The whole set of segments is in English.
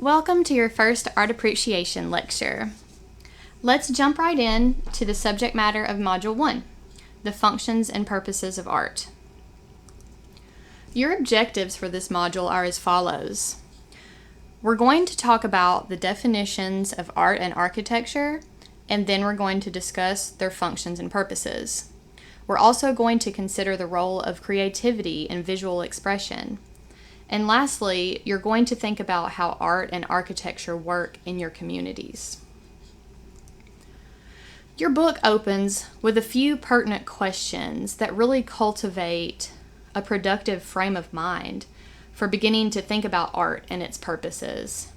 Welcome to your first art appreciation lecture. Let's jump right in to the subject matter of Module 1, the functions and purposes of art. Your objectives for this module are as follows. We're going to talk about the definitions of art and architecture, and then we're going to discuss their functions and purposes. We're also going to consider the role of creativity in visual expression. And lastly, you're going to think about how art and architecture work in your communities. Your book opens with a few pertinent questions that really cultivate a productive frame of mind for beginning to think about art and its purposes.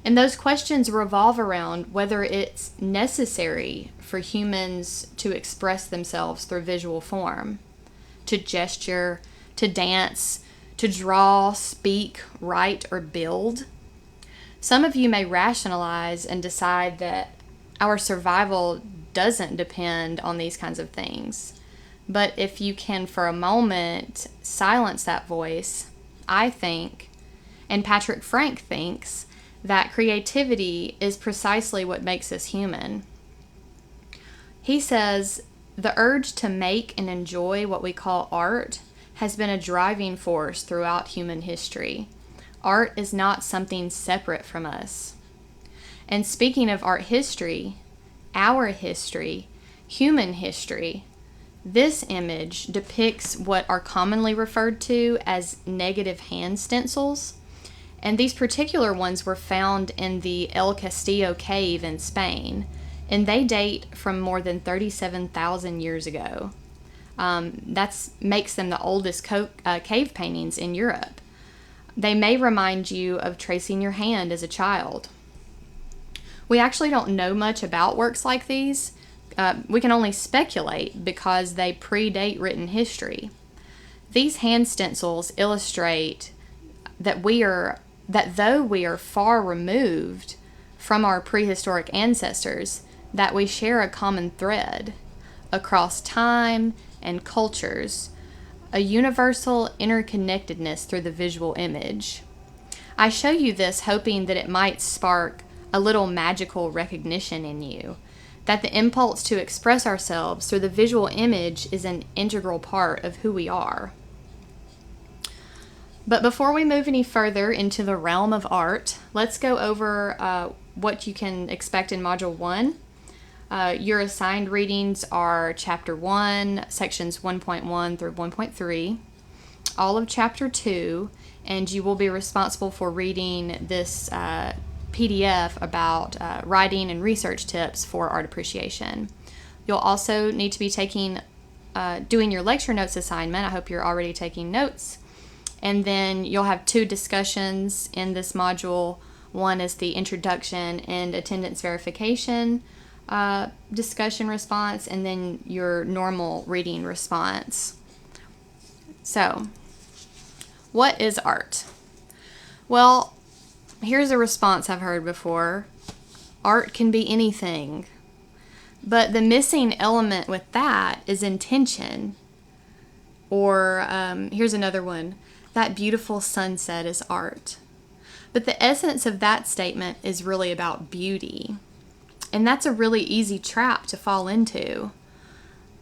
And those questions revolve around whether it's necessary for humans to express themselves through visual form, to gesture, to dance, to draw, speak, write, or build. Some of you may rationalize and decide that our survival doesn't depend on these kinds of things. But if you can for a moment silence that voice, I think, and Patrick Frank thinks, that creativity is precisely what makes us human. He says, the urge to make and enjoy what we call art has been a driving force throughout human history. Art is not something separate from us. And speaking of art history, our history, human history, this image depicts what are commonly referred to as negative hand stencils. And these particular ones were found in the El Castillo cave in Spain, and they date from more than 37,000 years ago. That makes them the oldest cave paintings in Europe. They may remind you of tracing your hand as a child. We actually don't know much about works like these. We can only speculate because they predate written history. These hand stencils illustrate that though we are far removed from our prehistoric ancestors, that we share a common thread across time and cultures, a universal interconnectedness through the visual image. I show you this hoping that it might spark a little magical recognition in you, that the impulse to express ourselves through the visual image is an integral part of who we are. But before we move any further into the realm of art, let's go over what you can expect in Module 1. Your assigned readings are Chapter 1, Sections 1.1 through 1.3, all of Chapter 2, and you will be responsible for reading this PDF about writing and research tips for art appreciation. You'll also need to be doing your lecture notes assignment. I hope you're already taking notes. And then you'll have 2 discussions in this module. One is the introduction and attendance verification discussion response, and then your normal reading response. So, what is art? Well, here's a response I've heard before. Art can be anything. But the missing element with that is intention. Or here's another one. That beautiful sunset is art. But the essence of that statement is really about beauty. And that's a really easy trap to fall into.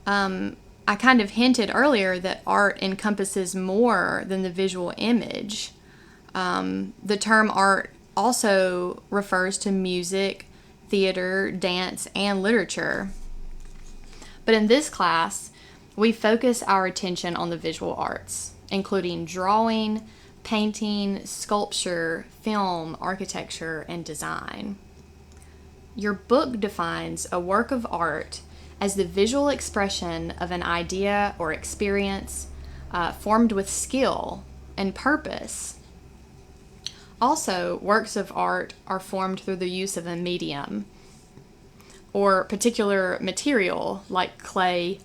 I kind of hinted earlier that art encompasses more than the visual image. The term art also refers to music, theater, dance, and literature. But in this class, we focus our attention on the visual arts, including drawing, painting, sculpture, film, architecture, and design. Your book defines a work of art as the visual expression of an idea or experience formed with skill and purpose. Also, works of art are formed through the use of a medium or particular material like clay,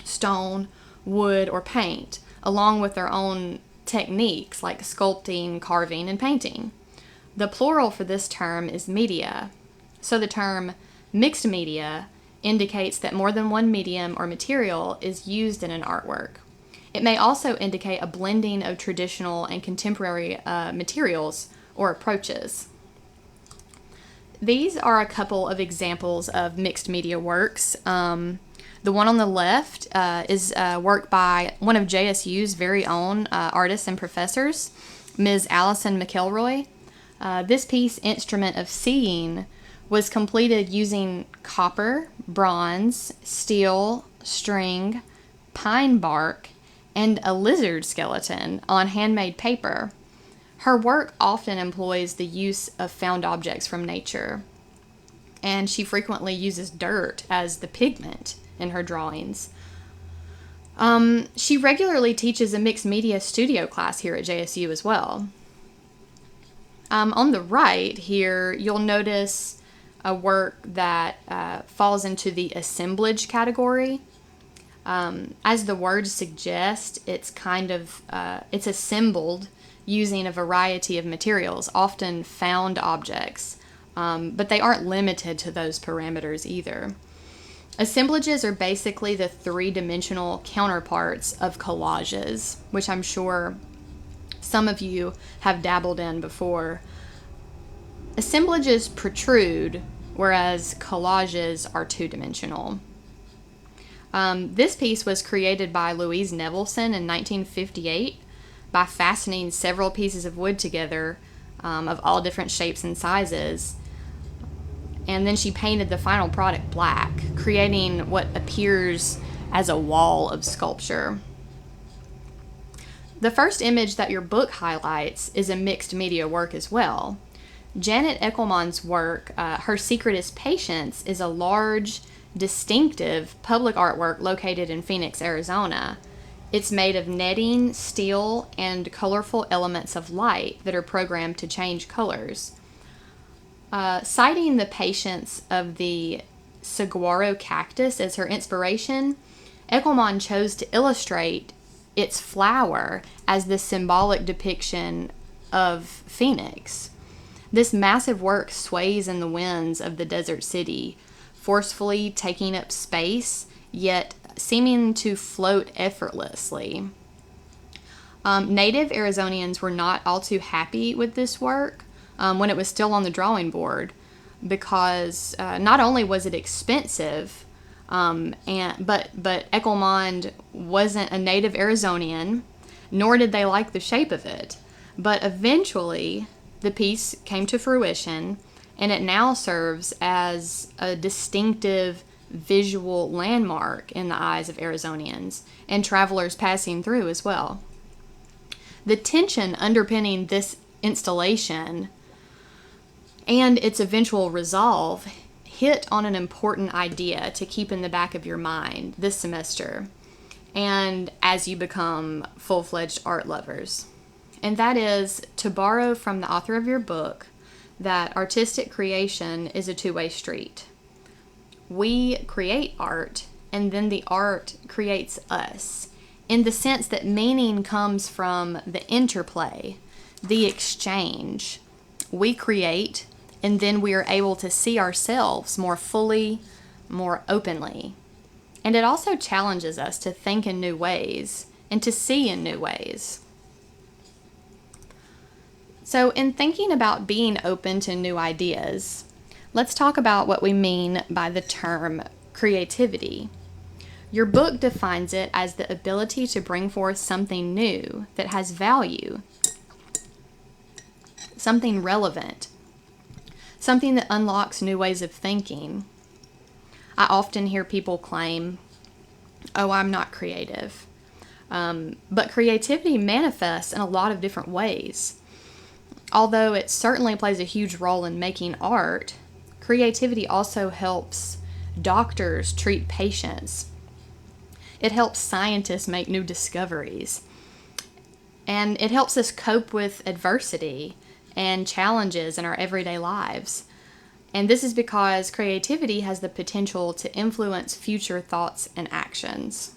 stone, wood, or paint, along with their own techniques like sculpting, carving, and painting. The plural for this term is media. So the term mixed media indicates that more than one medium or material is used in an artwork. It may also indicate a blending of traditional and contemporary materials or approaches. These are a couple of examples of mixed media works. The one on the left is work by one of JSU's very own artists and professors, Ms. Allison McElroy. This piece, Instrument of Seeing, was completed using copper, bronze, steel, string, pine bark, and a lizard skeleton on handmade paper. Her work often employs the use of found objects from nature, and she frequently uses dirt as the pigment in her drawings. She regularly teaches a mixed media studio class here at JSU as well. On the right here, you'll notice a work that falls into the assemblage category. As the word suggests, it's it's assembled using a variety of materials, often found objects, but they aren't limited to those parameters either. Assemblages are basically the three-dimensional counterparts of collages, which I'm sure some of you have dabbled in before. Assemblages protrude, whereas collages are two-dimensional. This piece was created by Louise Nevelson in 1958 by fastening several pieces of wood together of all different shapes and sizes. And then she painted the final product black, creating what appears as a wall of sculpture. The first image that your book highlights is a mixed media work as well. Janet Eckelmann's work, Her Secret is Patience, is a large, distinctive public artwork located in Phoenix, Arizona. It's made of netting, steel, and colorful elements of light that are programmed to change colors. Citing the patience of the saguaro cactus as her inspiration, Eckelmann chose to illustrate its flower as the symbolic depiction of Phoenix. This massive work sways in the winds of the desert city, forcefully taking up space, yet seeming to float effortlessly. Native Arizonians were not all too happy with this work when it was still on the drawing board, because not only was it expensive, but Eckelmann wasn't a native Arizonian, nor did they like the shape of it. But eventually, the piece came to fruition, and it now serves as a distinctive visual landmark in the eyes of Arizonians and travelers passing through as well. The tension underpinning this installation and its eventual resolve hit on an important idea to keep in the back of your mind this semester and as you become full-fledged art lovers. And that is to borrow from the author of your book that artistic creation is a two-way street. We create art, and then the art creates us, in the sense that meaning comes from the interplay, the exchange. We create, and then we are able to see ourselves more fully, more openly. And it also challenges us to think in new ways and to see in new ways. So in thinking about being open to new ideas, let's talk about what we mean by the term creativity. Your book defines it as the ability to bring forth something new that has value, something relevant, something that unlocks new ways of thinking. I often hear people claim, "Oh, I'm not creative." But creativity manifests in a lot of different ways. Although it certainly plays a huge role in making art, creativity also helps doctors treat patients. It helps scientists make new discoveries. And it helps us cope with adversity and challenges in our everyday lives. And this is because creativity has the potential to influence future thoughts and actions.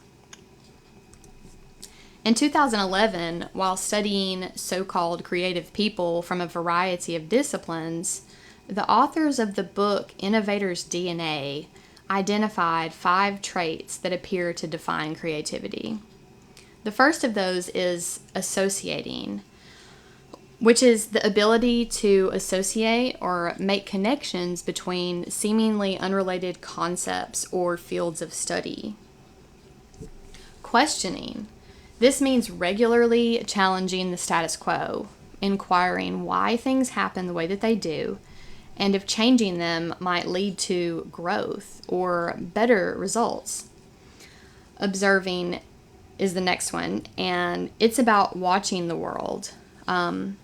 In 2011, while studying so-called creative people from a variety of disciplines, the authors of the book Innovator's DNA identified 5 traits that appear to define creativity. The first of those is associating. which is the ability to associate or make connections between seemingly unrelated concepts or fields of study. Questioning. This means regularly challenging the status quo, inquiring why things happen the way that they do, and if changing them might lead to growth or better results. Observing is the next one, and it's about watching the world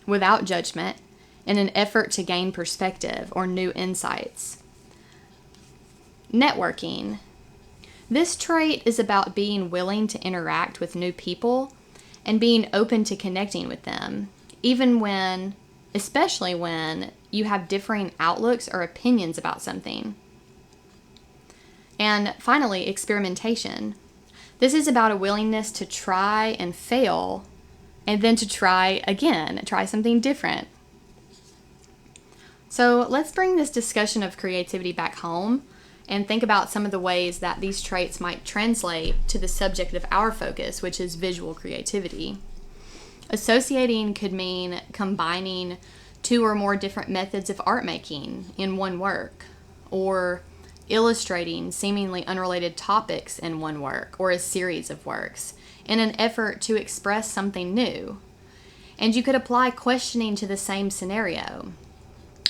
without judgment in an effort to gain perspective or new insights. Networking. This trait is about being willing to interact with new people and being open to connecting with them, especially when you have differing outlooks or opinions about something. And finally, experimentation. This is about a willingness to try and fail, and then to try again, try something different. So let's bring this discussion of creativity back home and think about some of the ways that these traits might translate to the subject of our focus, which is visual creativity. Associating could mean combining two or more different methods of art making in one work, or illustrating seemingly unrelated topics in one work or a series of works in an effort to express something new. And you could apply questioning to the same scenario.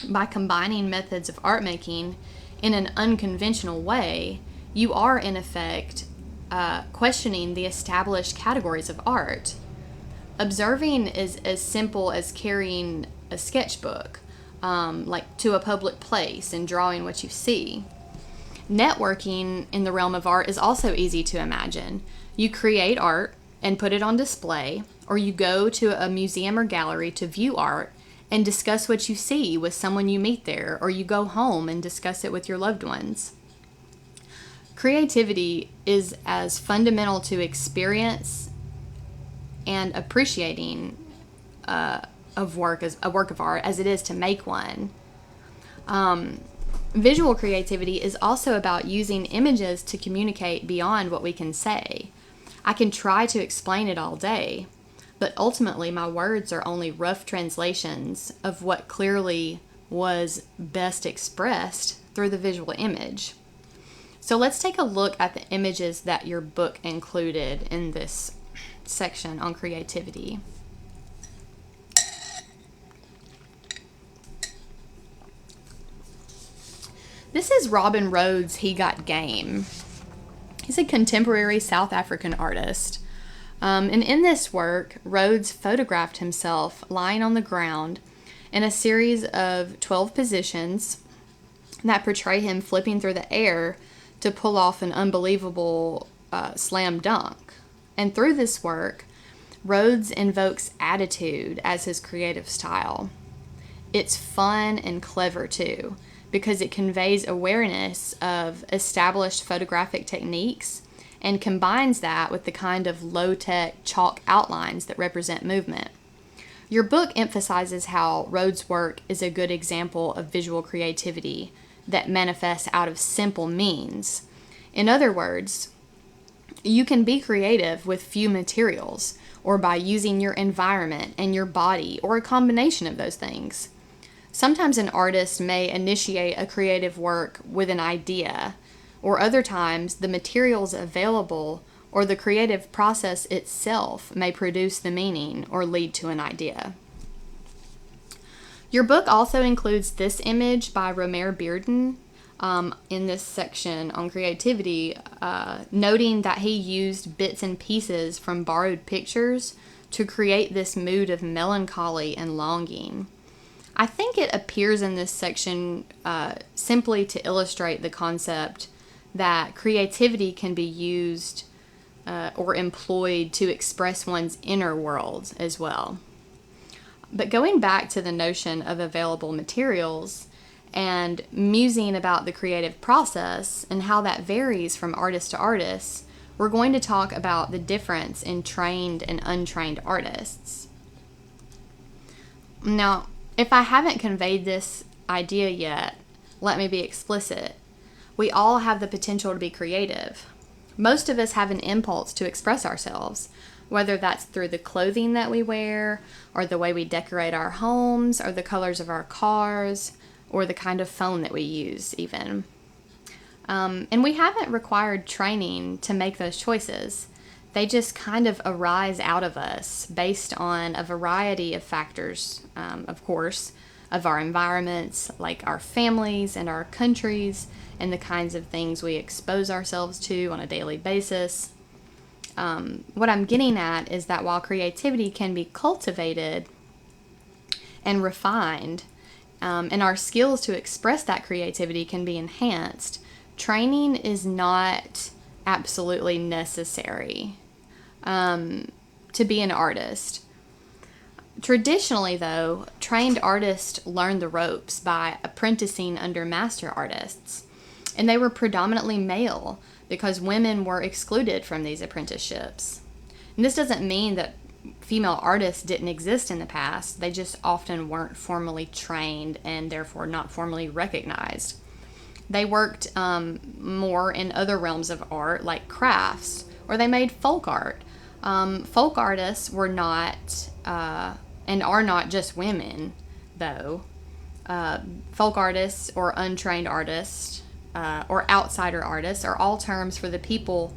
By combining methods of art making in an unconventional way, you are in effect questioning the established categories of art. Observing is as simple as carrying a sketchbook to a public place and drawing what you see. Networking in the realm of art is also easy to imagine. You create art and put it on display, or you go to a museum or gallery to view art and discuss what you see with someone you meet there, or you go home and discuss it with your loved ones. Creativity is as fundamental to experience and appreciating a work of art as it is to make one. Visual creativity is also about using images to communicate beyond what we can say. I can try to explain it all day, but ultimately my words are only rough translations of what clearly was best expressed through the visual image. So let's take a look at the images that your book included in this section on creativity. This is Robin Rhodes' He Got Game. He's a contemporary South African artist. And in this work, Rhodes photographed himself lying on the ground in a series of 12 positions that portray him flipping through the air to pull off an unbelievable slam dunk. And through this work, Rhodes invokes attitude as his creative style. It's fun and clever too, because it conveys awareness of established photographic techniques and combines that with the kind of low-tech chalk outlines that represent movement. Your book emphasizes how Rhodes' work is a good example of visual creativity that manifests out of simple means. In other words, you can be creative with few materials, or by using your environment and your body, or a combination of those things. Sometimes an artist may initiate a creative work with an idea, or other times the materials available or the creative process itself may produce the meaning or lead to an idea. Your book also includes this image by Romare Bearden in this section on creativity, noting that he used bits and pieces from borrowed pictures to create this mood of melancholy and longing. I think it appears in this section simply to illustrate the concept that creativity can be used or employed to express one's inner world as well. But going back to the notion of available materials and musing about the creative process and how that varies from artist to artist, we're going to talk about the difference in trained and untrained artists. Now, if I haven't conveyed this idea yet, let me be explicit. We all have the potential to be creative. Most of us have an impulse to express ourselves, whether that's through the clothing that we wear, or the way we decorate our homes, or the colors of our cars, or the kind of phone that we use, even. And we haven't required training to make those choices. They just kind of arise out of us based on a variety of factors, of course, of our environments, like our families and our countries, and the kinds of things we expose ourselves to on a daily basis. What I'm getting at is that while creativity can be cultivated and refined, and our skills to express that creativity can be enhanced, training is not absolutely necessary to be an artist. Traditionally, though, trained artists learned the ropes by apprenticing under master artists, and they were predominantly male because women were excluded from these apprenticeships. And this doesn't mean that female artists didn't exist in the past, they just often weren't formally trained and therefore not formally recognized. They worked more in other realms of art, like crafts, or they made folk art. Folk artists were not, and are not just women, though. Folk artists or untrained artists or outsider artists are all terms for the people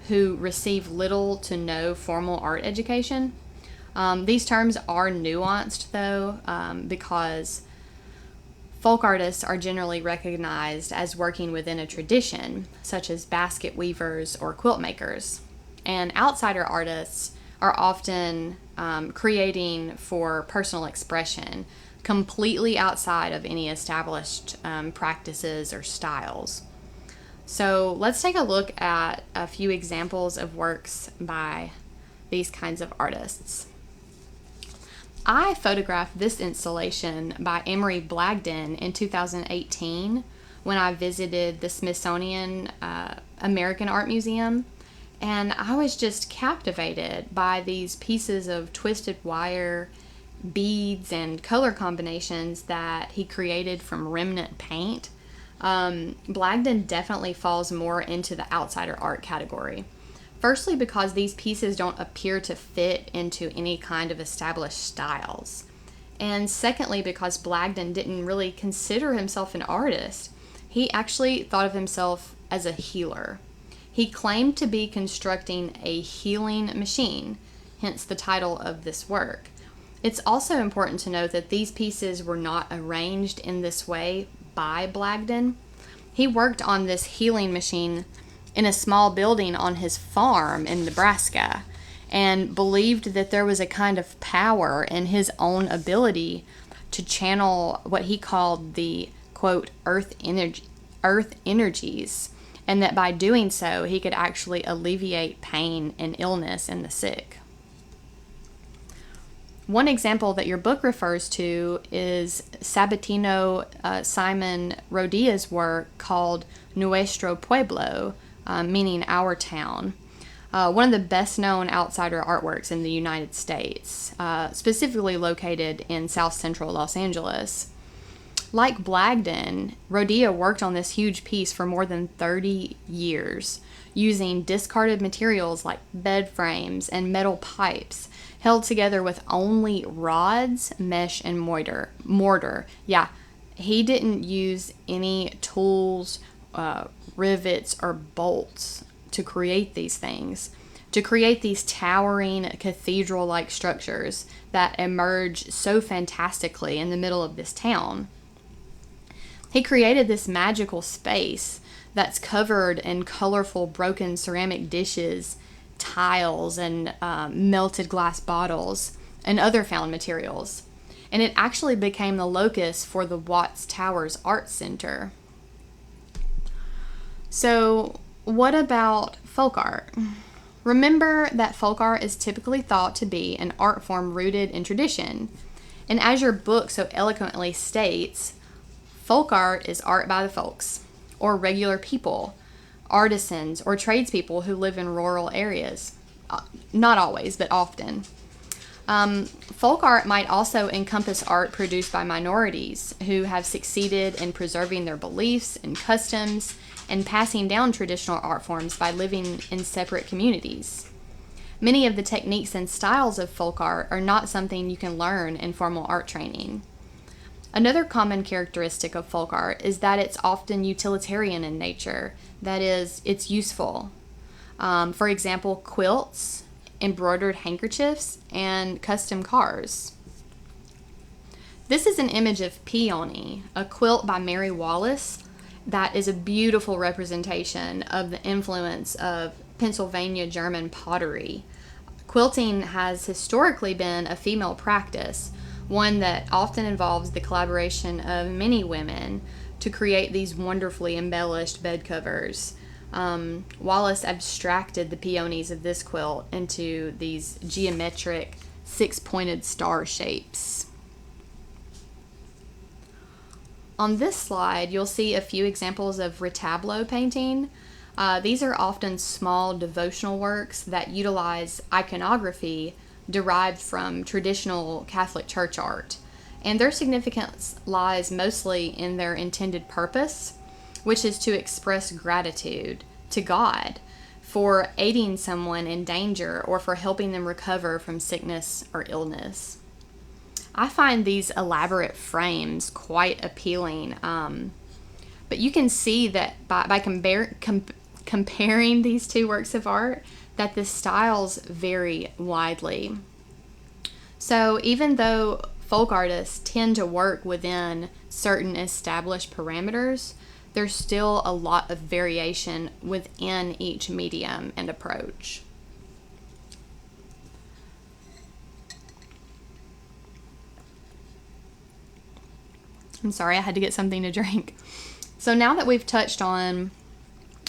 who receive little to no formal art education. These terms are nuanced, though, because folk artists are generally recognized as working within a tradition, such as basket weavers or quilt makers. And outsider artists are often creating for personal expression, completely outside of any established practices or styles. So let's take a look at a few examples of works by these kinds of artists. I photographed this installation by Emery Blagden in 2018 when I visited the Smithsonian American Art Museum, and I was just captivated by these pieces of twisted wire, beads, and color combinations that he created from remnant paint. Blagden definitely falls more into the outsider art category. Firstly, because these pieces don't appear to fit into any kind of established styles. And secondly, because Blagden didn't really consider himself an artist. He actually thought of himself as a healer. He claimed to be constructing a healing machine, hence the title of this work. It's also important to note that these pieces were not arranged in this way by Blagden. He worked on this healing machine in a small building on his farm in Nebraska and believed that there was a kind of power in his own ability to channel what he called the, quote, earth energies, and that by doing so he could actually alleviate pain and illness in the sick. One example that your book refers to is Sabatino Simon Rodia's work called Nuestro Pueblo, meaning our town. One of the best known outsider artworks in the United States, specifically located in south central Los Angeles. Like Blagden, Rodia worked on this huge piece for more than 30 years, using discarded materials like bed frames and metal pipes, held together with only rods, mesh, and mortar. Yeah, he didn't use any tools, rivets, or bolts to create these things, to create these towering cathedral-like structures that emerge so fantastically in the middle of this town. He created this magical space that's covered in colorful broken ceramic dishes, tiles, and melted glass bottles, and other found materials. And it actually became the locus for the Watts Towers Art Center. So, what about folk art? Remember that folk art is typically thought to be an art form rooted in tradition. And as your book so eloquently states, folk art is art by the folks, or regular people, artisans, or tradespeople who live in rural areas. Not always, but often. Folk art might also encompass art produced by minorities who have succeeded in preserving their beliefs and customs and passing down traditional art forms by living in separate communities. Many of the techniques and styles of folk art are not something you can learn in formal art training. Another common characteristic of folk art is that it's often utilitarian in nature. That is, it's useful. For example, quilts, embroidered handkerchiefs, and custom cars. This is an image of Peony, a quilt by Mary Wallace that is a beautiful representation of the influence of Pennsylvania German pottery. Quilting has historically been a female practice, one that often involves the collaboration of many women to create these wonderfully embellished bed covers. Wallace abstracted the peonies of this quilt into these geometric six-pointed star shapes. On this slide, you'll see a few examples of retableau painting. These are often small devotional works that utilize iconography derived from traditional Catholic Church art, and their significance lies mostly in their intended purpose, which is to express gratitude to God for aiding someone in danger or for helping them recover from sickness or illness. I find these elaborate frames quite appealing, but you can see that by comparing these two works of art, that the styles vary widely. So even though folk artists tend to work within certain established parameters, there's still a lot of variation within each medium and approach. I'm sorry, I had to get something to drink. So now that we've touched on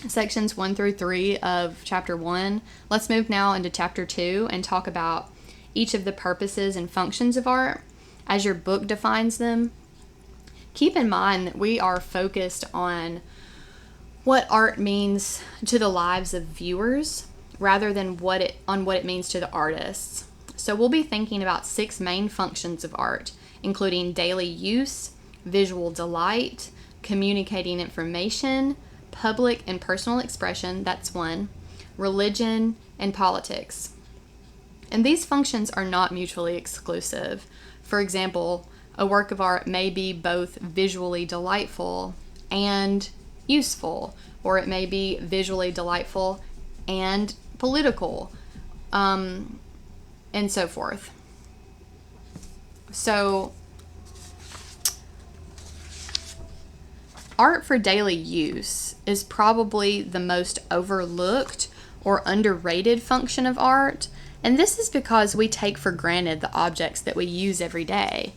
sections 1 through 3 of chapter 1, let's move now into chapter 2 and talk about each of the purposes and functions of art as your book defines them. Keep in mind that we are focused on what art means to the lives of viewers rather than what it means to the artists. So we'll be thinking about 6 main functions of art, including daily use, visual delight, communicating information, public and personal expression, that's 1, religion, and politics. And these functions are not mutually exclusive. For example, a work of art may be both visually delightful and useful, or it may be visually delightful and political, and so forth. So, art for daily use is probably the most overlooked or underrated function of art, and this is because we take for granted the objects that we use every day.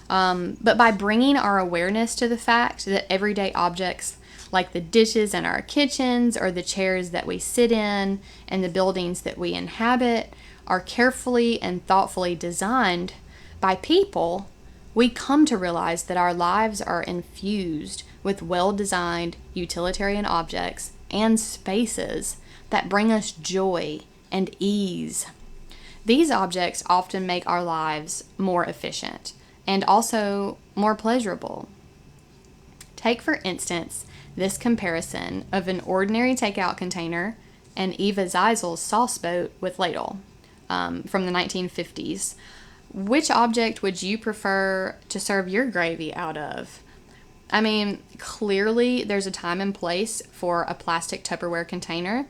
But by bringing our awareness to the fact that everyday objects like the dishes in our kitchens or the chairs that we sit in and the buildings that we inhabit are carefully and thoughtfully designed by people, we come to realize that our lives are infused with well-designed utilitarian objects and spaces that bring us joy and ease. These objects often make our lives more efficient and also more pleasurable. Take, for instance, this comparison of an ordinary takeout container and Eva Zeisel's sauce boat with ladle from the 1950s. Which object would you prefer to serve your gravy out of? I mean, clearly there's a time and place for a plastic Tupperware container,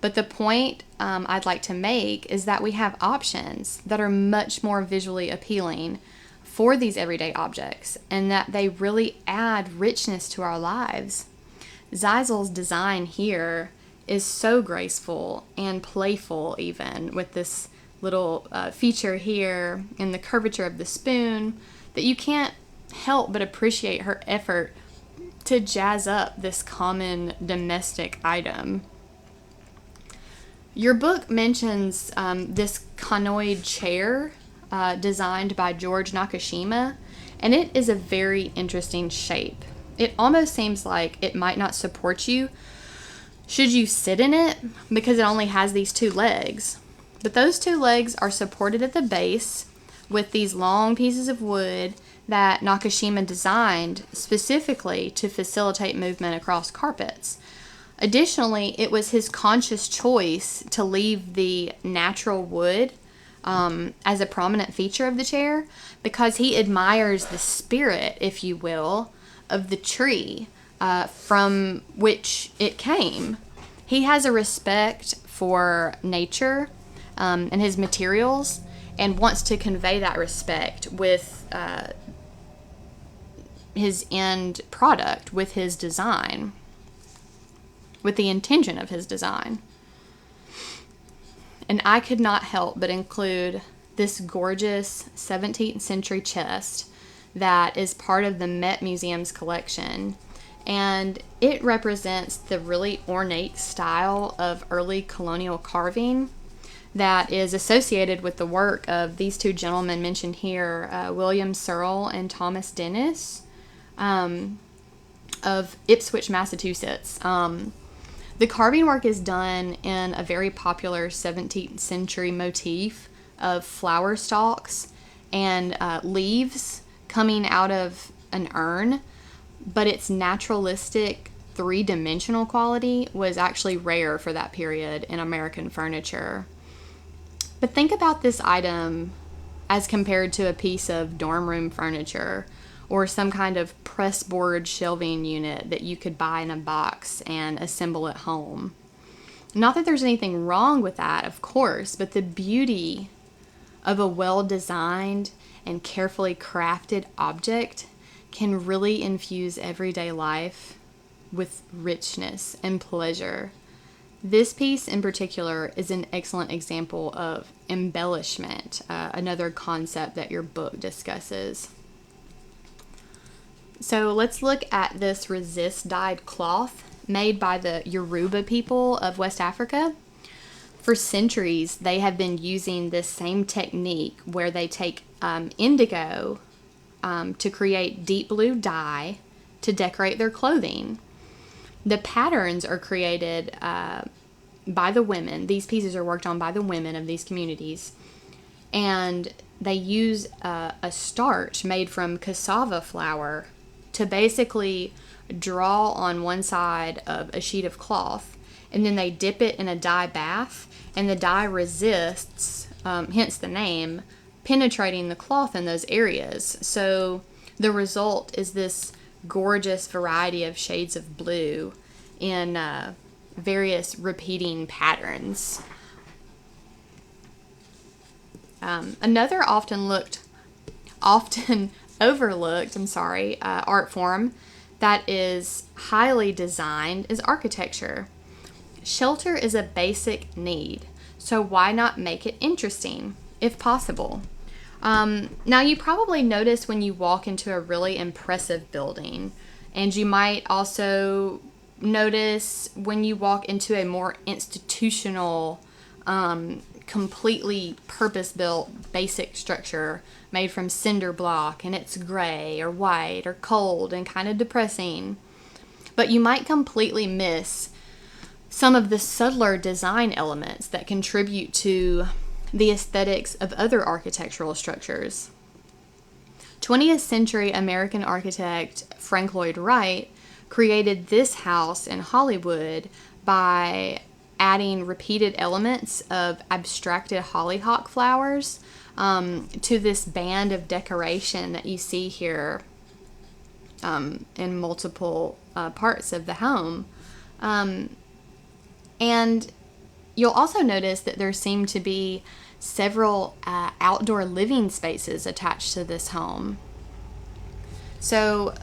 but the point I'd like to make is that we have options that are much more visually appealing for these everyday objects, and that they really add richness to our lives. Zeisel's design here is so graceful and playful, even with this little feature here in the curvature of the spoon, that you can't help but appreciate her effort to jazz up this common domestic item. Your book mentions this conoid chair designed by George Nakashima, and it is a very interesting shape. It almost seems like it might not support you should you sit in it because it only has these 2 legs. But those 2 legs are supported at the base with these long pieces of wood that Nakashima designed specifically to facilitate movement across carpets. Additionally, it was his conscious choice to leave the natural wood as a prominent feature of the chair because he admires the spirit, if you will, of the tree from which it came. He has a respect for nature and his materials and wants to convey that respect with his end product, with his design, with the intention of his design. And I could not help but include this gorgeous 17th century chest that is part of the Met Museum's collection. And it represents the really ornate style of early colonial carving that is associated with the work of these two gentlemen mentioned here, William Searle and Thomas Dennis of Ipswich, Massachusetts. The carving work is done in a very popular 17th century motif of flower stalks and leaves coming out of an urn, but its naturalistic three-dimensional quality was actually rare for that period in American furniture. But think about this item as compared to a piece of dorm room furniture or some kind of pressboard shelving unit that you could buy in a box and assemble at home. Not that there's anything wrong with that, of course, but the beauty of a well-designed and carefully crafted object can really infuse everyday life with richness and pleasure. This piece in particular is an excellent example of embellishment, another concept that your book discusses. So let's look at this resist-dyed cloth made by the Yoruba people of West Africa. For centuries, they have been using this same technique where they take indigo to create deep blue dye to decorate their clothing. The patterns are created by the women. These pieces are worked on by the women of these communities. And they use a starch made from cassava flour to basically draw on one side of a sheet of cloth. And then they dip it in a dye bath. And the dye resists, hence the name, penetrating the cloth in those areas. So the result is this gorgeous variety of shades of blue in various repeating patterns. Another often overlooked, art form that is highly designed is architecture. Shelter is a basic need, so why not make it interesting, if possible? Now, you probably notice when you walk into a really impressive building, and you might also notice when you walk into a more institutional, completely purpose-built basic structure made from cinder block, and it's gray or white or cold and kind of depressing. But you might completely miss some of the subtler design elements that contribute to the aesthetics of other architectural structures. 20th century American architect Frank Lloyd Wright created this house in Hollywood by adding repeated elements of abstracted hollyhock flowers to this band of decoration that you see here in multiple parts of the home. And you'll also notice that there seem to be several outdoor living spaces attached to this home. So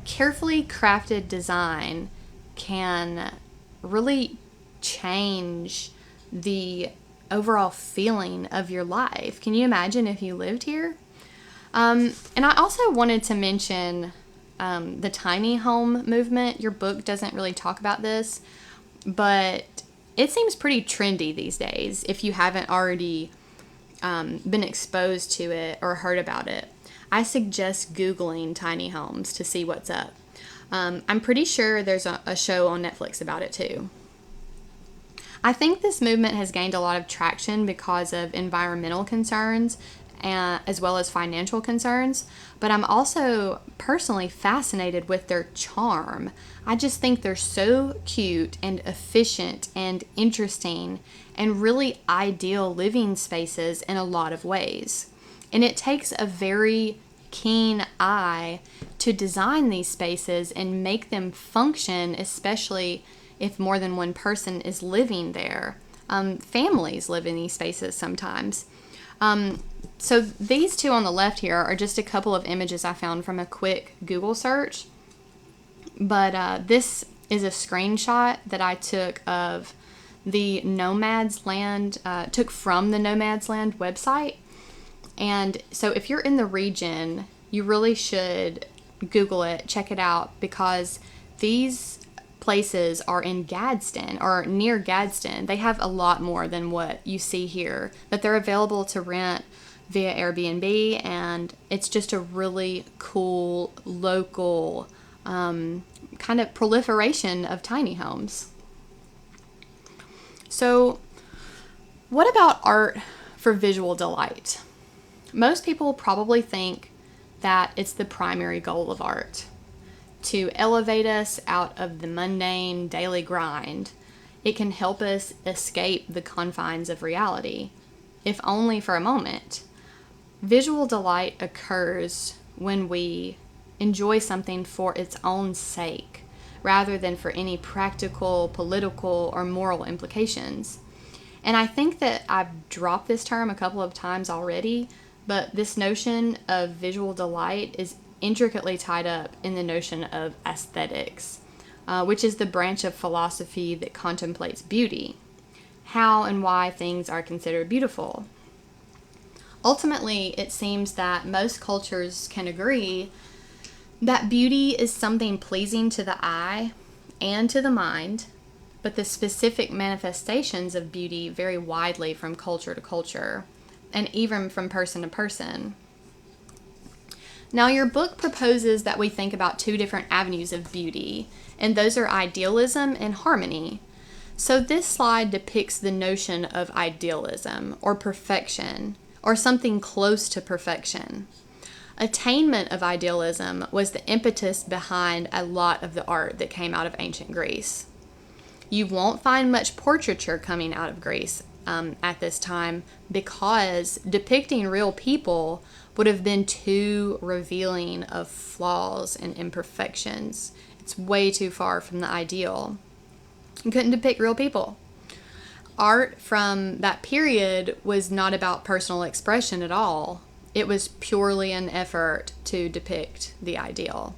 carefully crafted design can really change the overall feeling of your life. Can you imagine if you lived here? And I also wanted to mention the tiny home movement. Your book doesn't really talk about this, but it seems pretty trendy these days if you haven't already been exposed to it or heard about it. I suggest Googling tiny homes to see what's up. I'm pretty sure there's a show on Netflix about it too. I think this movement has gained a lot of traction because of environmental concerns as well as financial concerns, but I'm also personally fascinated with their charm. I just think they're so cute and efficient and interesting and really ideal living spaces in a lot of ways. And it takes a very keen eye to design these spaces and make them function, especially if more than one person is living there. Families live in these spaces sometimes. So these two on the left here are just a couple of images I found from a quick Google search. But this is a screenshot that I took of the Nomads Land, took from the Nomads Land website. And so if you're in the region, you really should Google it, check it out, because these places are in Gadsden or near Gadsden. They have a lot more than what you see here, but they're available to rent via Airbnb, and it's just a really cool local kind of proliferation of tiny homes. So what about art for visual delight? Most people probably think that it's the primary goal of art, to elevate us out of the mundane daily grind. It can help us escape the confines of reality, if only for a moment. Visual delight occurs when we enjoy something for its own sake, rather than for any practical, political, or moral implications. And I think that I've dropped this term a couple of times already, but this notion of visual delight is intricately tied up in the notion of aesthetics, which is the branch of philosophy that contemplates beauty, how and why things are considered beautiful. Ultimately, it seems that most cultures can agree that beauty is something pleasing to the eye and to the mind, but the specific manifestations of beauty vary widely from culture to culture, and even from person to person. Now, your book proposes that we think about two different avenues of beauty, and those are idealism and harmony. So this slide depicts the notion of idealism, or perfection, or something close to perfection. Attainment of idealism was the impetus behind a lot of the art that came out of ancient Greece. You won't find much portraiture coming out of Greece at this time, because depicting real people would have been too revealing of flaws and imperfections. It's way too far from the ideal. You couldn't depict real people. Art from that period was not about personal expression at all. It was purely an effort to depict the ideal.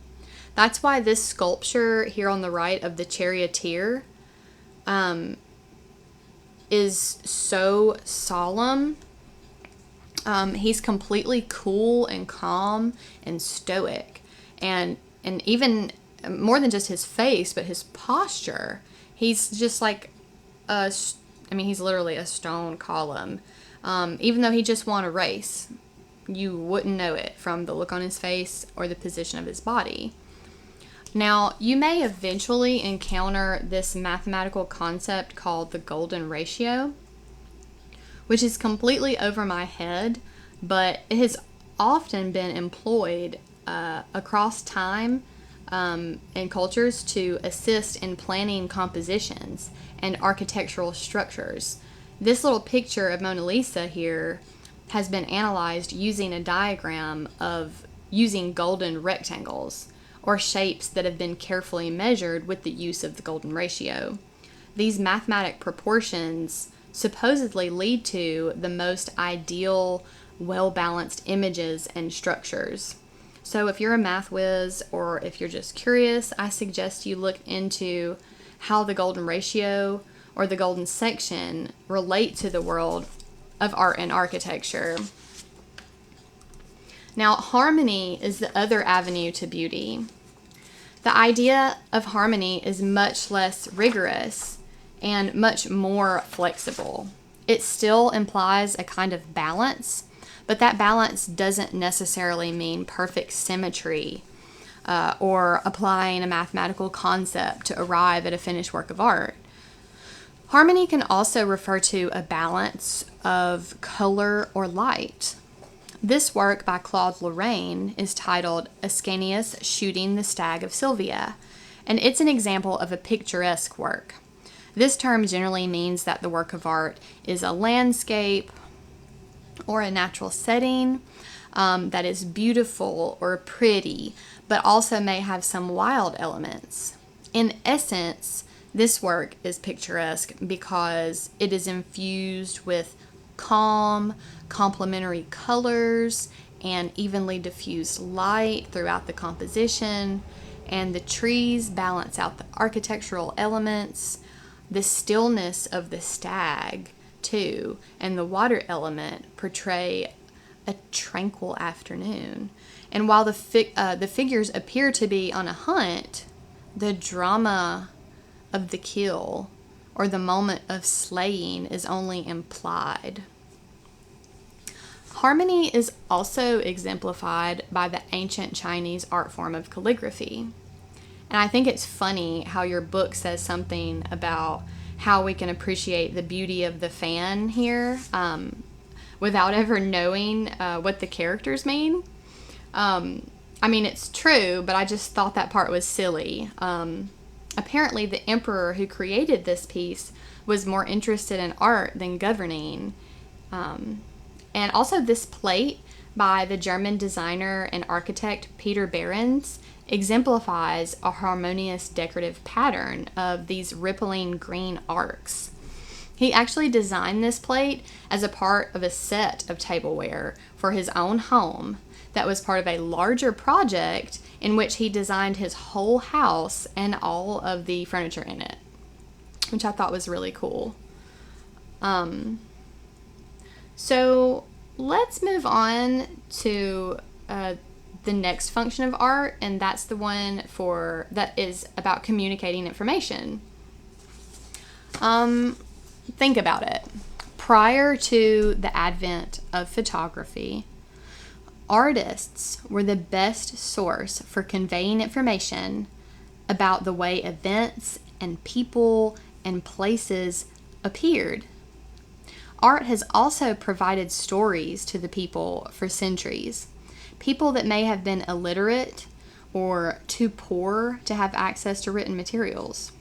That's why this sculpture here on the right of the charioteer is so solemn. He's completely cool and calm and stoic, and even more than just his face, but his posture. He's just like he's literally a stone column. Even though he just won a race, you wouldn't know it from the look on his face or the position of his body. Now, you may eventually encounter this mathematical concept called the golden ratio, which is completely over my head, but it has often been employed across time and cultures to assist in planning compositions and architectural structures. This little picture of Mona Lisa here has been analyzed using a diagram of using golden rectangles, or shapes that have been carefully measured with the use of the golden ratio. These mathematic proportions supposedly lead to the most ideal, well-balanced images and structures. So if you're a math whiz, or if you're just curious, I suggest you look into how the golden ratio or the golden section relate to the world of art and architecture. Now, harmony is the other avenue to beauty. The idea of harmony is much less rigorous and much more flexible. It still implies a kind of balance, but that balance doesn't necessarily mean perfect symmetry or applying a mathematical concept to arrive at a finished work of art. Harmony can also refer to a balance of color or light. This work by Claude Lorraine is titled Ascanius Shooting the Stag of Sylvia, and it's an example of a picturesque work. This term generally means that the work of art is a landscape or a natural setting that is beautiful or pretty, but also may have some wild elements. In essence, this work is picturesque because it is infused with calm, complementary colors and evenly diffused light throughout the composition, and the trees balance out the architectural elements, the stillness of the stag too, and the water element portray a tranquil afternoon. And while the figures appear to be on a hunt, the drama of the kill or the moment of slaying is only implied. Harmony is also exemplified by the ancient Chinese art form of calligraphy. And I think it's funny how your book says something about how we can appreciate the beauty of the fan here without ever knowing what the characters mean. I mean, it's true, but I just thought that part was silly. Apparently, the emperor who created this piece was more interested in art than governing. And also, this plate by the German designer and architect Peter Behrens exemplifies a harmonious decorative pattern of these rippling green arcs. He actually designed this plate as a part of a set of tableware for his own home that was part of a larger project in which he designed his whole house and all of the furniture in it, which I thought was really cool. So let's move on to the next function of art, and that's the one that is about communicating information. Think about it. Prior to the advent of photography, artists were the best source for conveying information about the way events and people and places appeared. Art has also provided stories to the people for centuries. People that may have been illiterate or too poor to have access to written materials.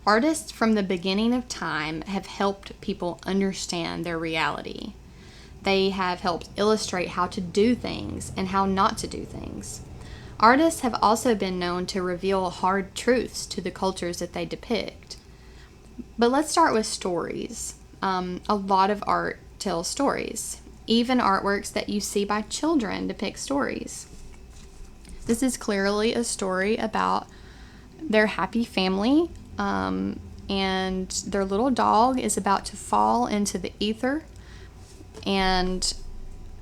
Artists from the beginning of time have helped people understand their reality. They have helped illustrate how to do things and how not to do things. Artists have also been known to reveal hard truths to the cultures that they depict. But let's start with stories. A lot of art tells stories. Even artworks that you see by children depict stories. This is clearly a story about their happy family, and their little dog is about to fall into the ether. And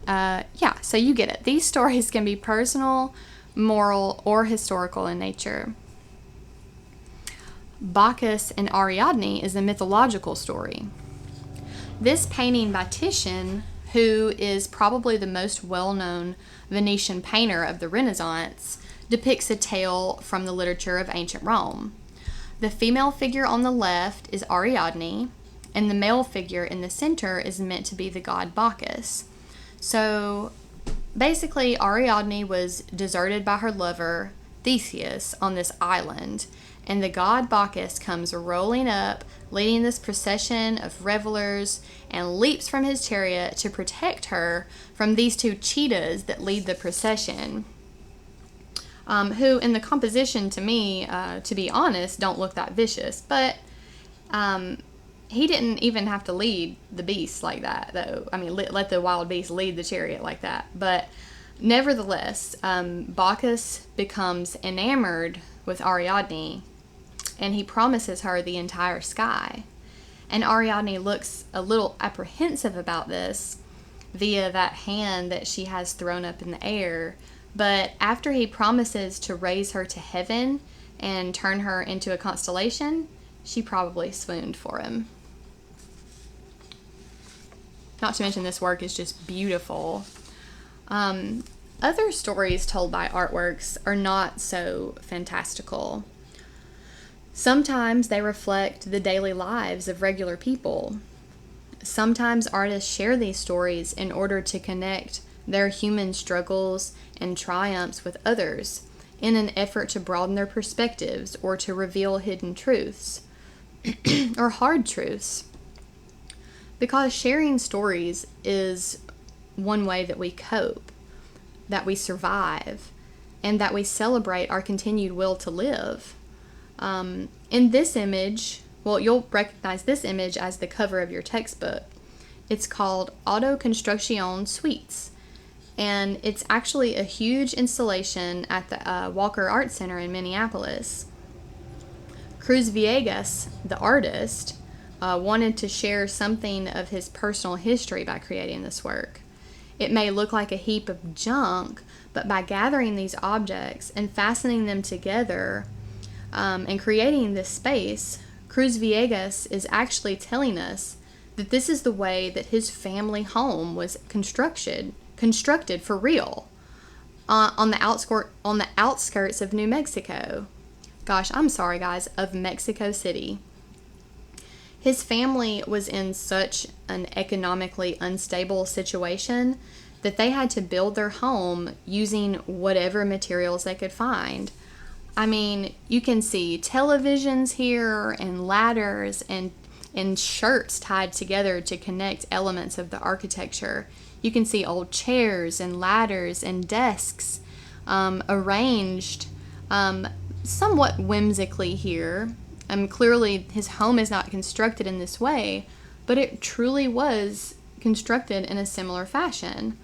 so you get it. These stories can be personal, moral, or historical in nature. Bacchus and Ariadne is a mythological story. This painting by Titian, who is probably the most well-known Venetian painter of the Renaissance, depicts a tale from the literature of ancient Rome. The female figure on the left is Ariadne, and the male figure in the center is meant to be the god Bacchus. So basically, Ariadne was deserted by her lover, Theseus, on this island, and the god Bacchus comes rolling up, leading this procession of revelers, and leaps from his chariot to protect her from these two cheetahs that lead the procession, who in the composition, to me, to be honest, don't look that vicious. But he didn't even have to lead the beasts like that, though. I mean, let the wild beasts lead the chariot like that. But nevertheless, Bacchus becomes enamored with Ariadne, and he promises her the entire sky. And Ariadne looks a little apprehensive about this via that hand that she has thrown up in the air. But after he promises to raise her to heaven and turn her into a constellation, she probably swooned for him. Not to mention, this work is just beautiful. Other stories told by artworks are not so fantastical. Sometimes they reflect the daily lives of regular people. Sometimes artists share these stories in order to connect their human struggles and triumphs with others in an effort to broaden their perspectives or to reveal hidden truths or hard truths. Because sharing stories is one way that we cope, that we survive, and that we celebrate our continued will to live. In this image, well, you'll recognize this image as the cover of your textbook. It's called Auto Construction Suites, and it's actually a huge installation at the Walker Art Center in Minneapolis. Cruz Villegas, the artist, wanted to share something of his personal history by creating this work. It may look like a heap of junk, but by gathering these objects and fastening them together and creating this space, Cruz Villegas is actually telling us that this is the way that his family home was constructed for real on the outskirts of New Mexico. Gosh, I'm sorry guys, of Mexico City. His family was in such an economically unstable situation that they had to build their home using whatever materials they could find. I mean, you can see televisions here and ladders and shirts tied together to connect elements of the architecture. You can see old chairs and ladders and desks arranged somewhat whimsically here. Clearly, his home is not constructed in this way, but it truly was constructed in a similar fashion.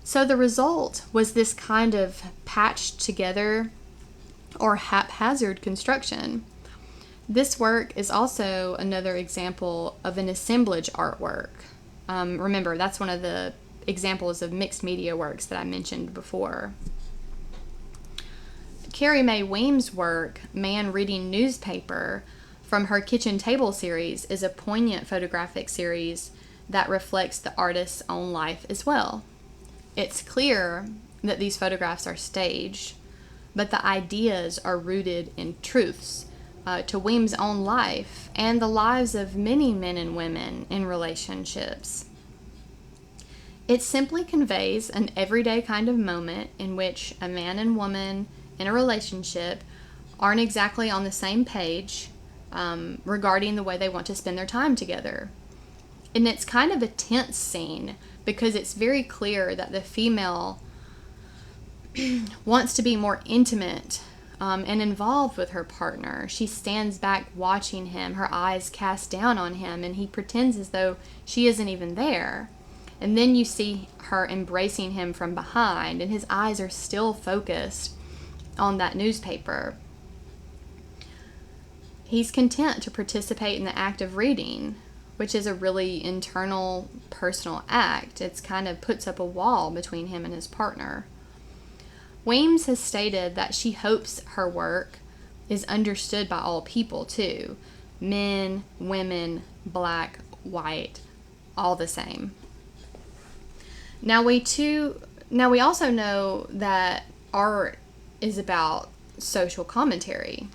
So the result was this kind of patched together or haphazard construction. This work is also another example of an assemblage artwork. Remember, that's one of the examples of mixed media works that I mentioned before. Carrie Mae Weems' work, Man Reading Newspaper, from her Kitchen Table series, is a poignant photographic series that reflects the artist's own life as well. It's clear that these photographs are staged, but the ideas are rooted in truths to Weems' own life and the lives of many men and women in relationships. It simply conveys an everyday kind of moment in which a man and woman in a relationship aren't exactly on the same page regarding the way they want to spend their time together. And it's kind of a tense scene because it's very clear that the female wants to be more intimate and involved with her partner. She stands back watching him, her eyes cast down on him, and he pretends as though she isn't even there. And then you see her embracing him from behind, and his eyes are still focused on that newspaper. He's content to participate in the act of reading, which is a really internal, personal act. It's kind of puts up a wall between him and his partner. Weems has stated that she hopes her work is understood by all people too. Men, women, black, white, all the same. Now we also know that art is about social commentary.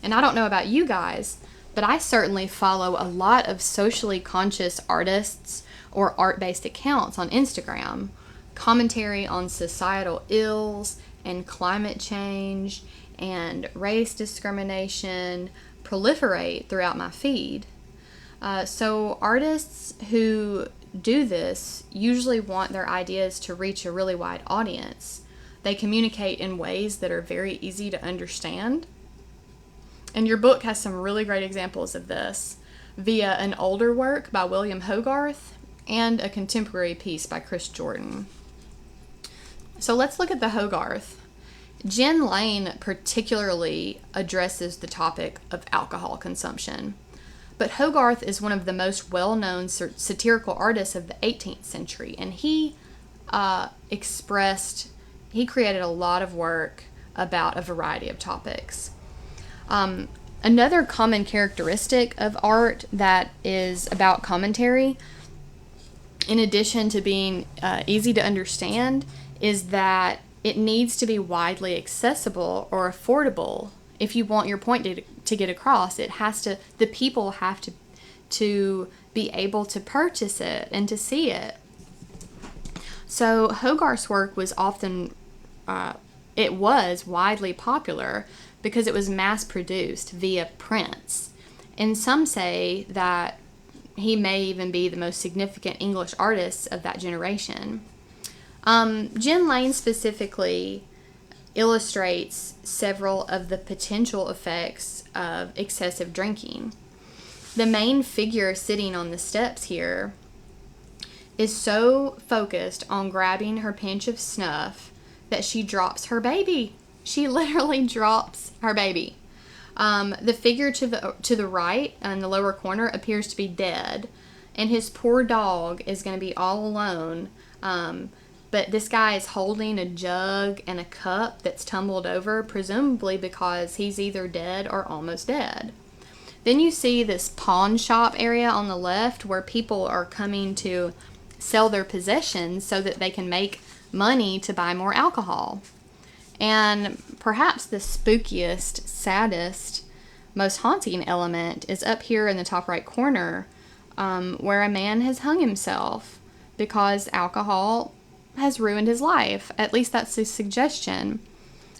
And I don't know about you guys, but I certainly follow a lot of socially conscious artists or art-based accounts on Instagram. Commentary on societal ills and climate change and race discrimination proliferate throughout my feed. So artists who do this usually want their ideas to reach a really wide audience. They communicate in ways that are very easy to understand. And your book has some really great examples of this via an older work by William Hogarth and a contemporary piece by Chris Jordan. So let's look at the Hogarth. Jen Lane particularly addresses the topic of alcohol consumption. But Hogarth is one of the most well-known satirical artists of the 18th century, and he created a lot of work about a variety of topics. Another common characteristic of art that is about commentary, in addition to being easy to understand, is that it needs to be widely accessible or affordable. If you want your point to get across, the people have to be able to purchase it and to see it. So Hogarth's work was widely popular because it was mass produced via prints. And some say that he may even be the most significant English artist of that generation. Jen Lane specifically illustrates several of the potential effects of excessive drinking. The main figure sitting on the steps here is so focused on grabbing her pinch of snuff that she drops her baby. She literally drops her baby. The figure to the right in the lower corner appears to be dead, and his poor dog is going to be all alone. But this guy is holding a jug and a cup that's tumbled over, presumably because he's either dead or almost dead. Then you see this pawn shop area on the left where people are coming to sell their possessions so that they can make money to buy more alcohol. And perhaps the spookiest, saddest, most haunting element is up here in the top right corner, where a man has hung himself because alcohol has ruined his life. At least that's the suggestion.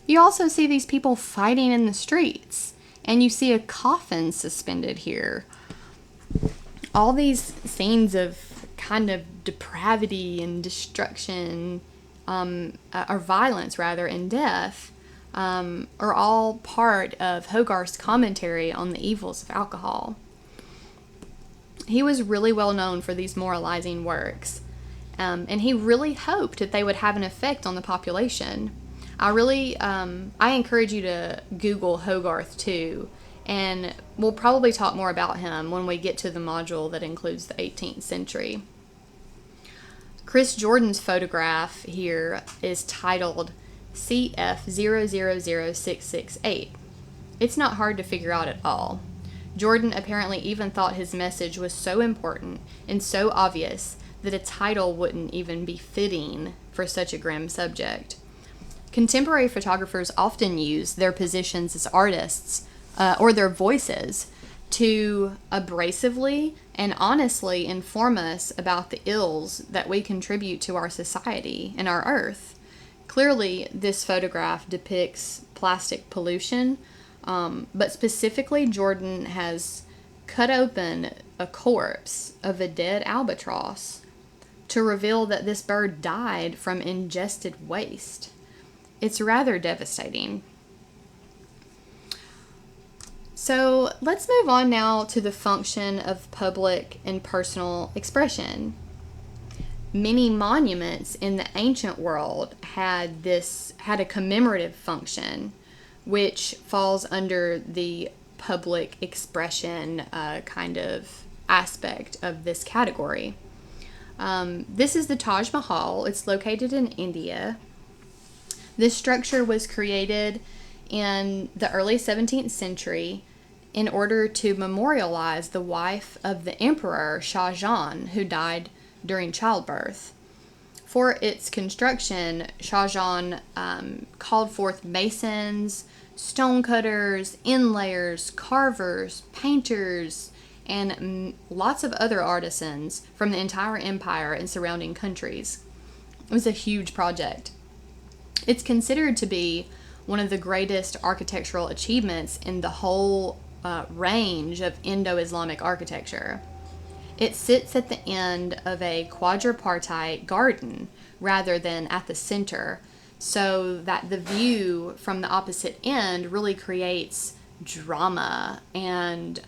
You also see these people fighting in the streets, and you see a coffin suspended here. All these scenes of kind of depravity and destruction, or violence rather, and death, are all part of Hogarth's commentary on the evils of alcohol. He was really well known for these moralizing works, and he really hoped that they would have an effect on the population. I encourage you to Google Hogarth too, and we'll probably talk more about him when we get to the module that includes the 18th century. Chris Jordan's photograph here is titled CF000668. It's not hard to figure out at all. Jordan apparently even thought his message was so important and so obvious that a title wouldn't even be fitting for such a grim subject. Contemporary photographers often use their positions as artists, or their voices, to abrasively and honestly inform us about the ills that we contribute to our society and our earth. Clearly, this photograph depicts plastic pollution, but specifically Jordan has cut open a corpse of a dead albatross to reveal that this bird died from ingested waste. It's rather devastating. So let's move on now to the function of public and personal expression. Many monuments in the ancient world had a commemorative function, which falls under the public expression kind of aspect of this category. This is the Taj Mahal. It's located in India. This structure was created in the early 17th century in order to memorialize the wife of the emperor Shah Jahan, who died during childbirth. For its construction, Shah Jahan called forth masons, stonecutters, inlayers, carvers, painters, and lots of other artisans from the entire empire and surrounding countries. It was a huge project. It's considered to be one of the greatest architectural achievements in the whole range of Indo-Islamic architecture. It sits at the end of a quadripartite garden rather than at the center, so that the view from the opposite end really creates drama and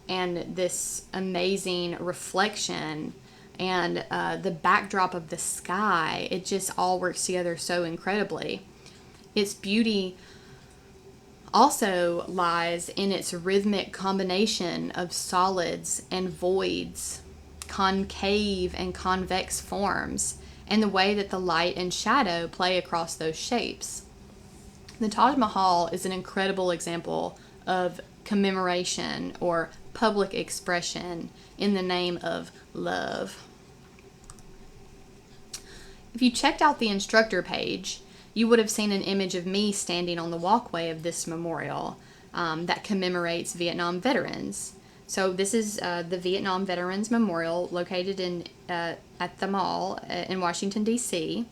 this amazing reflection and the backdrop of the sky. It just all works together so incredibly. Its beauty also lies in its rhythmic combination of solids and voids, concave and convex forms, and the way that the light and shadow play across those shapes. The Taj Mahal is an incredible example of commemoration or public expression in the name of love. If you checked out the instructor page, you would have seen an image of me standing on the walkway of this memorial that commemorates Vietnam veterans. So this is the Vietnam Veterans Memorial located at the mall in Washington, D.C.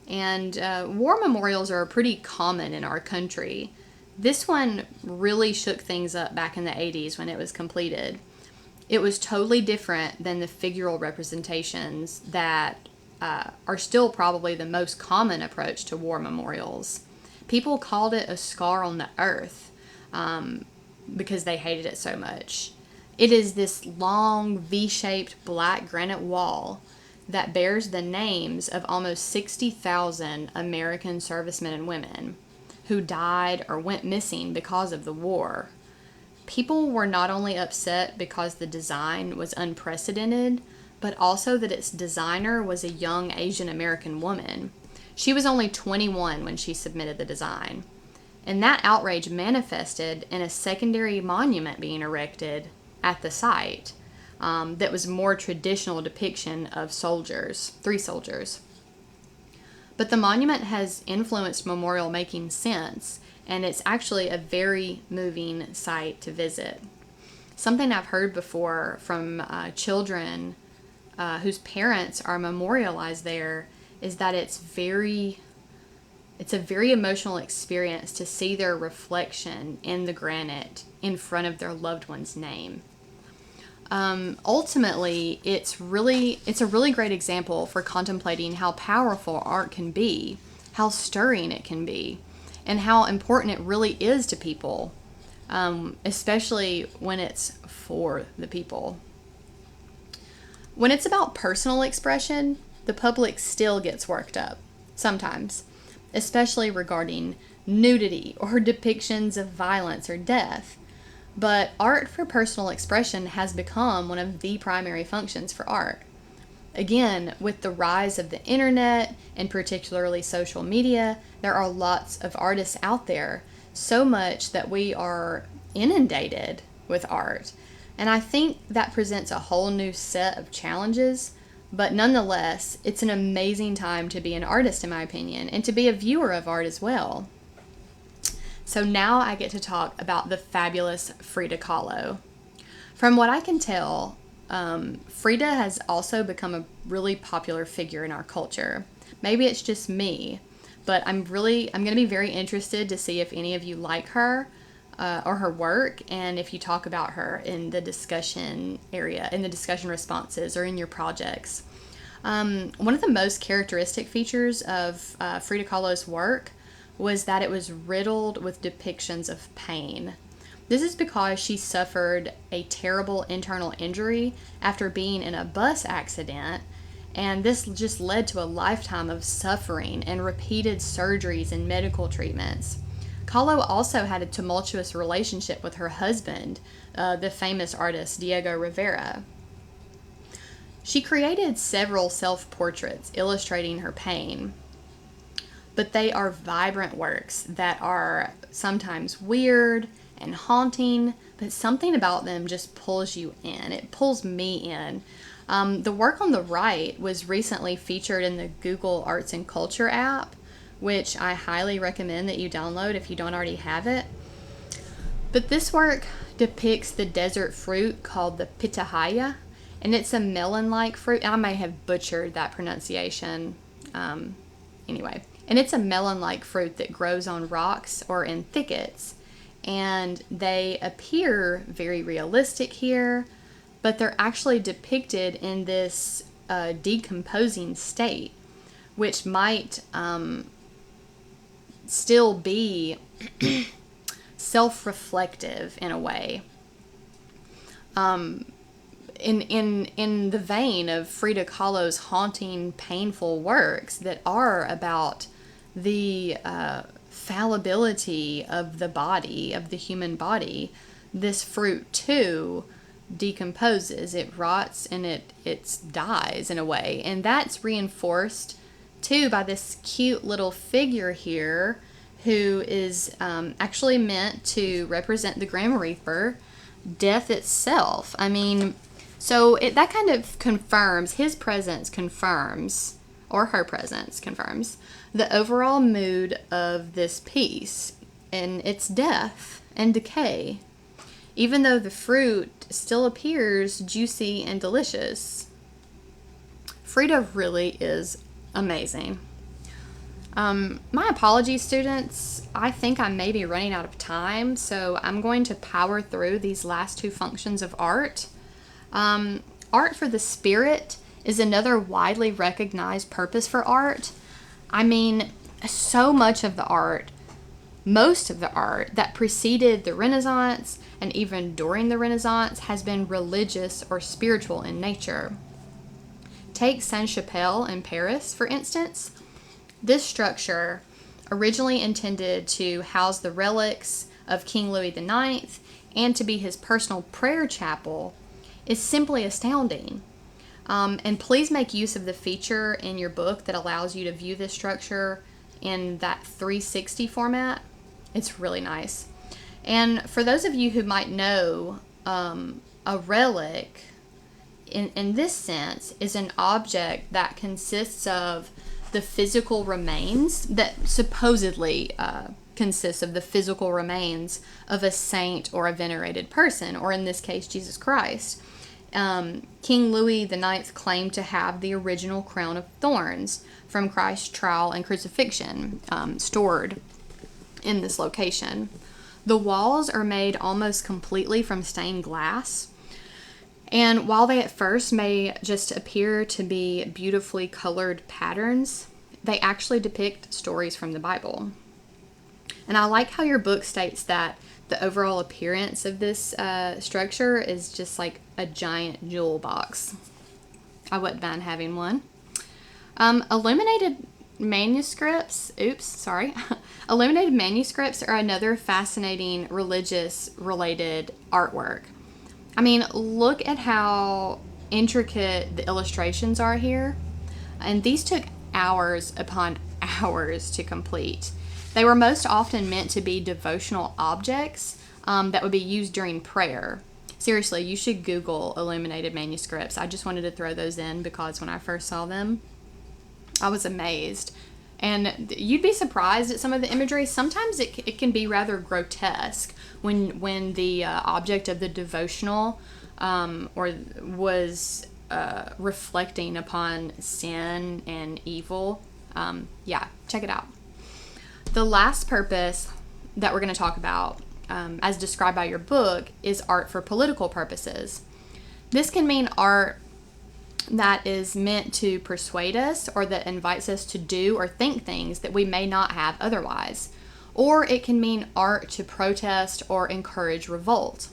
And war memorials are pretty common in our country. This one really shook things up back in the 80s when it was completed. It was totally different than the figural representations that are still probably the most common approach to war memorials. People called it a scar on the earth because they hated it so much. It is this long V-shaped black granite wall that bears the names of almost 60,000 American servicemen and women who died or went missing because of the war. People were not only upset because the design was unprecedented, but also that its designer was a young Asian American woman. She was only 21 when she submitted the design. And that outrage manifested in a secondary monument being erected at the site that was a more traditional depiction of soldiers, 3 soldiers. But the monument has influenced memorial making since, and it's actually a very moving site to visit. Something I've heard before from children whose parents are memorialized there is that it's a very emotional experience to see their reflection in the granite in front of their loved one's name. Ultimately, it's a really great example for contemplating how powerful art can be, how stirring it can be, and how important it really is to people, especially when it's for the people. When it's about personal expression, the public still gets worked up, sometimes, especially regarding nudity or depictions of violence or death. But art for personal expression has become one of the primary functions for art. Again, with the rise of the internet and particularly social media, there are lots of artists out there, so much that we are inundated with art. And I think that presents a whole new set of challenges, but nonetheless, it's an amazing time to be an artist, in my opinion, and to be a viewer of art as well. So now I get to talk about the fabulous Frida Kahlo. From what I can tell, Frida has also become a really popular figure in our culture. Maybe it's just me, but I'm going to be very interested to see if any of you like her or her work, and if you talk about her in the discussion area, in the discussion responses, or in your projects. One of the most characteristic features of Frida Kahlo's work was that it was riddled with depictions of pain. This is because she suffered a terrible internal injury after being in a bus accident, and this just led to a lifetime of suffering and repeated surgeries and medical treatments. Kahlo also had a tumultuous relationship with her husband, the famous artist Diego Rivera. She created several self-portraits illustrating her pain, but they are vibrant works that are sometimes weird and haunting, but something about them just pulls you in. It pulls me in. The work on the right was recently featured in the Google Arts and Culture app, which I highly recommend that you download if you don't already have it. But this work depicts the desert fruit called the pitahaya, and it's a melon-like fruit. I may have butchered that pronunciation. Anyway. And it's a melon-like fruit that grows on rocks or in thickets. And they appear very realistic here, but they're actually depicted in this decomposing state, which might still be self-reflective in a way. In the vein of Frida Kahlo's haunting, painful works that are about the fallibility of the body, of the human body, this fruit too decomposes. It rots and it dies in a way. And that's reinforced too by this cute little figure here who is actually meant to represent the Grim Reaper, death itself. I mean, so that kind of confirms, his presence confirms, or her presence confirms, the overall mood of this piece, and it's death and decay. even though the fruit still appears juicy and delicious. Frida really is amazing. My apologies, students. I think I may be running out of time, so I'm going to power through these last two functions of art. Art for the spirit is another widely recognized purpose for art. I mean, so much of the art, most of the art that preceded the Renaissance and even during the Renaissance has been religious or spiritual in nature. Take Sainte-Chapelle in Paris, for instance. This structure, originally intended to house the relics of King Louis IX and to be his personal prayer chapel, is simply astounding. And please make use of the feature in your book that allows you to view this structure in that 360 format. It's really nice. And for those of you who might know, a relic, in this sense, is an object that consists of the physical remains, that supposedly consists of the physical remains of a saint or a venerated person, or in this case, Jesus Christ. King Louis IX claimed to have the original crown of thorns from Christ's trial and crucifixion stored in this location. The walls are made almost completely from stained glass. And while they at first may just appear to be beautifully colored patterns, they actually depict stories from the Bible. And I like how your book states that the overall appearance of this structure is just like a giant jewel box. I wouldn't mind having one. Illuminated manuscripts illuminated manuscripts are another fascinating religious related artwork. I mean, look at how intricate the illustrations are here. And these took hours upon hours to complete. They were most often meant to be devotional objects that would be used during prayer. Seriously, you should Google illuminated manuscripts. I just wanted to throw those in because when I first saw them, I was amazed. And you'd be surprised at some of the imagery. Sometimes it can be rather grotesque when the object of the devotional was reflecting upon sin and evil. Check it out. The last purpose that we're going to talk about, as described by your book, is art for political purposes. This can mean art that is meant to persuade us or that invites us to do or think things that we may not have otherwise. Or it can mean art to protest or encourage revolt.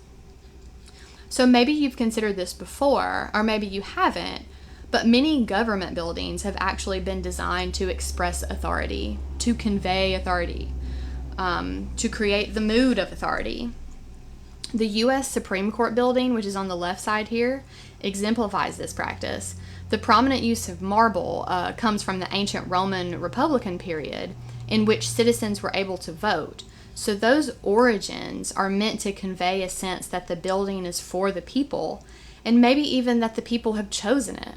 So maybe you've considered this before, or maybe you haven't, but many government buildings have actually been designed to express authority, to convey authority, to create the mood of authority. The U.S. Supreme Court building, which is on the left side here, exemplifies this practice. The prominent use of marble comes from the ancient Roman Republican period, in which citizens were able to vote. So those origins are meant to convey a sense that the building is for the people, and maybe even that the people have chosen it.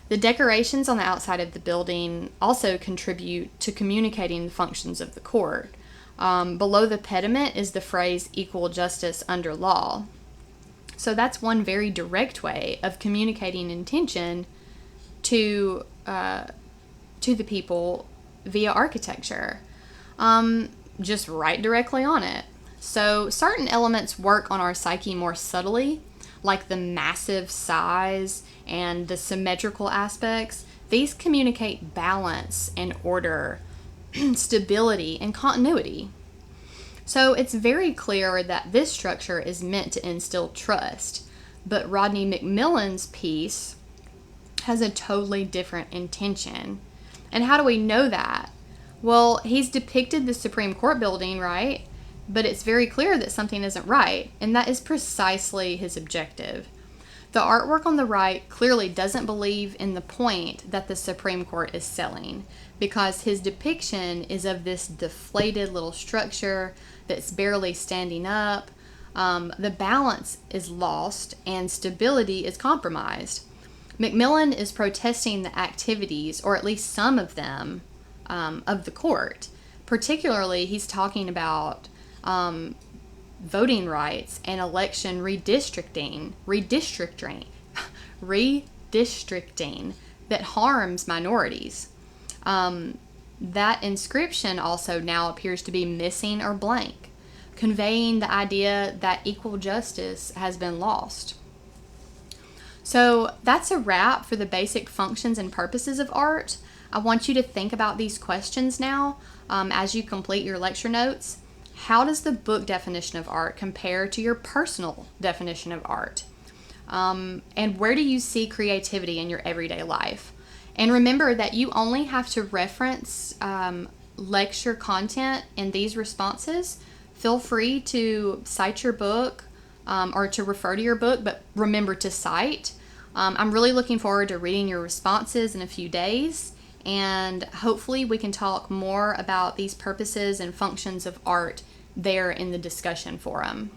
The decorations on the outside of the building also contribute to communicating the functions of the court. Below the pediment is the phrase "equal justice under law." So that's one very direct way of communicating intention to the people via architecture. Just write directly on it. So certain elements work on our psyche more subtly, like the massive size and the symmetrical aspects. These communicate balance and order, stability and continuity. So it's very clear that this structure is meant to instill trust, but Rodney McMillan's piece has a totally different intention. And how do we know that? Well, he's depicted the Supreme Court building, right? But it's very clear that something isn't right, and that is precisely his objective. The artwork on the right clearly doesn't believe in the point that the Supreme Court is selling, because his depiction is of this deflated little structure that's barely standing up. The balance is lost and stability is compromised. McMillan is protesting the activities, or at least some of them, of the court. Particularly, he's talking about voting rights and election redistricting that harms minorities. That inscription also now appears to be missing or blank, conveying the idea that equal justice has been lost. So that's a wrap for the basic functions and purposes of art. I want you to think about these questions now as you complete your lecture notes. How does the book definition of art compare to your personal definition of art? And where do you see creativity in your everyday life? And remember that you only have to reference lecture content in these responses. Feel free to cite your book or to refer to your book, but remember to cite. I'm really looking forward to reading your responses in a few days, and hopefully we can talk more about these purposes and functions of art there in the discussion forum.